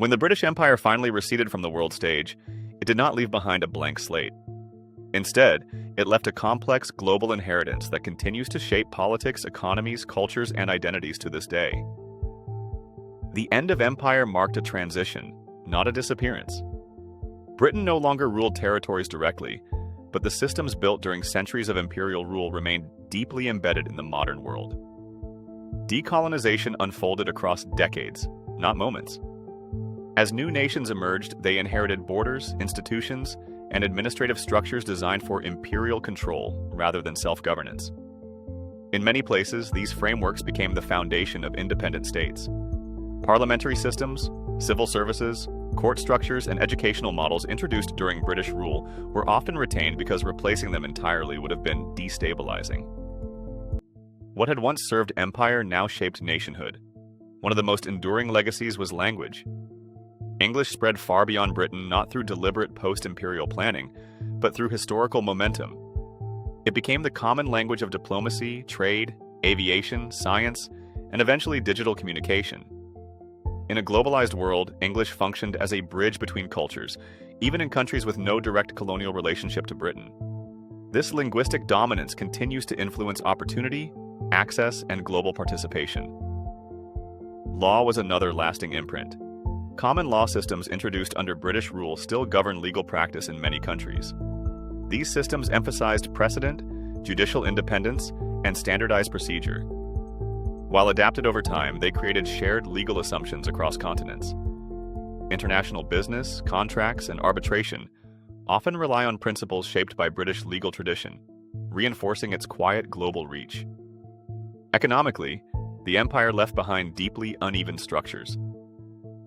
When the British Empire finally receded from the world stage, it did not leave behind a blank slate. Instead, it left a complex global inheritance that continues to shape politics, economies, cultures, and identities to this day. The end of empire marked a transition, not a disappearance. Britain no longer ruled territories directly, but the systems built during centuries of imperial rule remained deeply embedded in the modern world. Decolonization unfolded across decades, not moments. As new nations emerged, they inherited borders, institutions, and administrative structures designed for imperial control rather than self-governance. In many places, these frameworks became the foundation of independent states. Parliamentary systems, civil services, court structures, and educational models introduced during British rule were often retained because replacing them entirely would have been destabilizing. What had once served empire now shaped nationhood. One of the most enduring legacies was language. English spread far beyond Britain not through deliberate post-imperial planning, but through historical momentum. It became the common language of diplomacy, trade, aviation, science, and eventually digital communication. In a globalized world, English functioned as a bridge between cultures, even in countries with no direct colonial relationship to Britain. This linguistic dominance continues to influence opportunity, access, and global participation. Law was another lasting imprint. Common law systems introduced under British rule still govern legal practice in many countries. These systems emphasized precedent, judicial independence, and standardized procedure. While adapted over time, they created shared legal assumptions across continents. International business, contracts, and arbitration often rely on principles shaped by British legal tradition, reinforcing its quiet global reach. Economically, the empire left behind deeply uneven structures.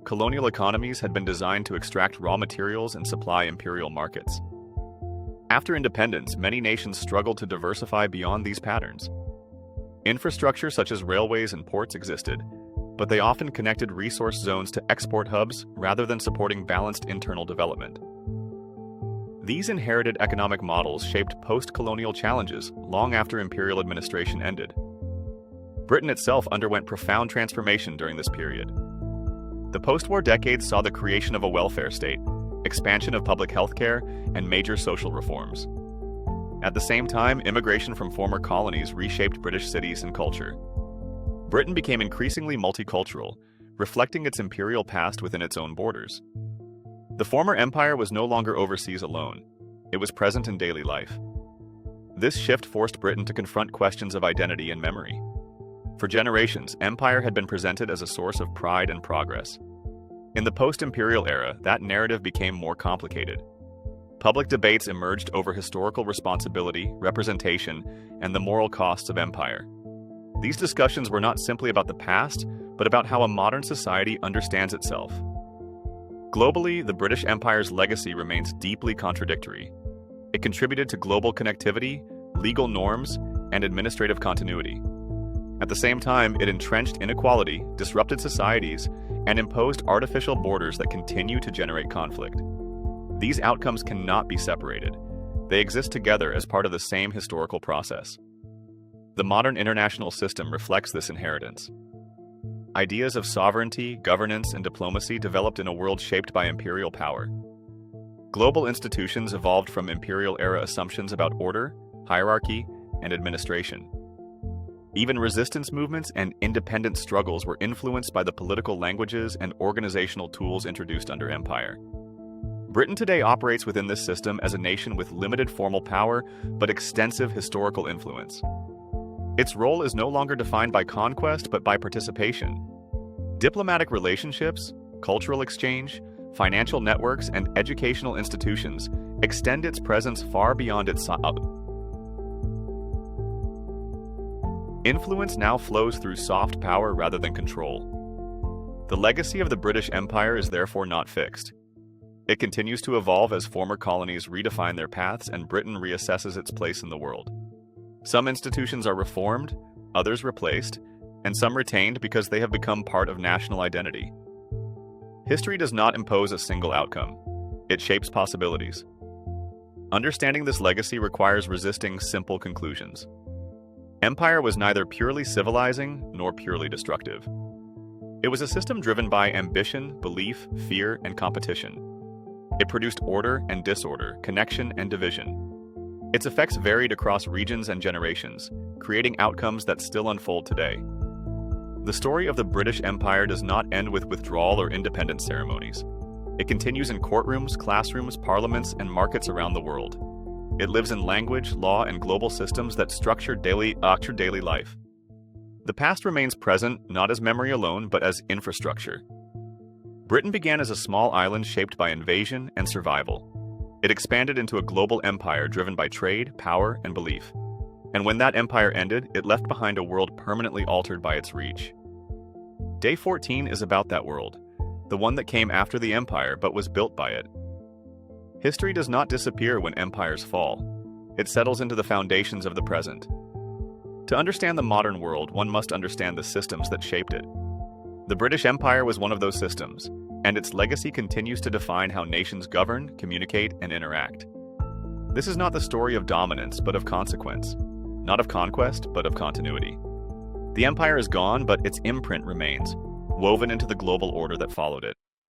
Colonial economies had been designed to extract raw materials and supply imperial markets. After independence, many nations struggled to diversify beyond these patterns. Infrastructure such as railways and ports existed, but they often connected resource zones to export hubs rather than supporting balanced internal development. These inherited economic models shaped post-colonial challenges long after imperial administration ended. Britain itself underwent profound transformation during this period. The post-war decades saw the creation of a welfare state, expansion of public health care, and major social reforms. At the same time, immigration from former colonies reshaped British cities and culture. Britain became increasingly multicultural, reflecting its imperial past within its own borders. The former empire was no longer overseas alone. It was present in daily life. This shift forced Britain to confront questions of identity and memory. For generations, empire had been presented as a source of pride and progress. In the post-imperial era, that narrative became more complicated. Public debates emerged over historical responsibility, representation, and the moral costs of empire. These discussions were not simply about the past, but about how a modern society understands itself. Globally, the British Empire's legacy remains deeply contradictory. It contributed to global connectivity, legal norms, and administrative continuity. At the same time, it entrenched inequality, disrupted societies, and imposed artificial borders that continue to generate conflict. These outcomes cannot be separated. They exist together as part of the same historical process. The modern international system reflects this inheritance. Ideas of sovereignty, governance, and diplomacy developed in a world shaped by imperial power. Global institutions evolved from imperial-era assumptions about order, hierarchy, and administration. Even resistance movements and independence struggles were influenced by the political languages and organizational tools introduced under empire. Britain today operates within this system as a nation with limited formal power but extensive historical influence. Its role is no longer defined by conquest but by participation. Diplomatic relationships, cultural exchange, financial networks, and educational institutions extend its presence far beyond its Influence now flows through soft power rather than control. The legacy of the British Empire is therefore not fixed. It continues to evolve as former colonies redefine their paths and Britain reassesses its place in the world. Some institutions are reformed, others replaced, and some retained because they have become part of national identity. History does not impose a single outcome. It shapes possibilities. Understanding this legacy requires resisting simple conclusions. Empire was neither purely civilizing nor purely destructive. It was a system driven by ambition, belief, fear, and competition. It produced order and disorder, connection and division. Its effects varied across regions and generations, creating outcomes that still unfold today. The story of the British Empire does not end with withdrawal or independence ceremonies. It continues in courtrooms, classrooms, parliaments, and markets around the world. It lives in language, law, and global systems that structure daily life. The past remains present not as memory alone, but as infrastructure. Britain began as a small island shaped by invasion and survival. It expanded into a global empire driven by trade, power, and belief. And when that empire ended, it left behind a world permanently altered by its reach. Day 14 is about that world, the one that came after the empire but was built by it. History does not disappear when empires fall. It settles into the foundations of the present. To understand the modern world, one must understand the systems that shaped it. The British Empire was one of those systems, and its legacy continues to define how nations govern, communicate, and interact. This is not the story of dominance, but of consequence. Not of conquest, but of continuity. The empire is gone, but its imprint remains, woven into the global order that followed it.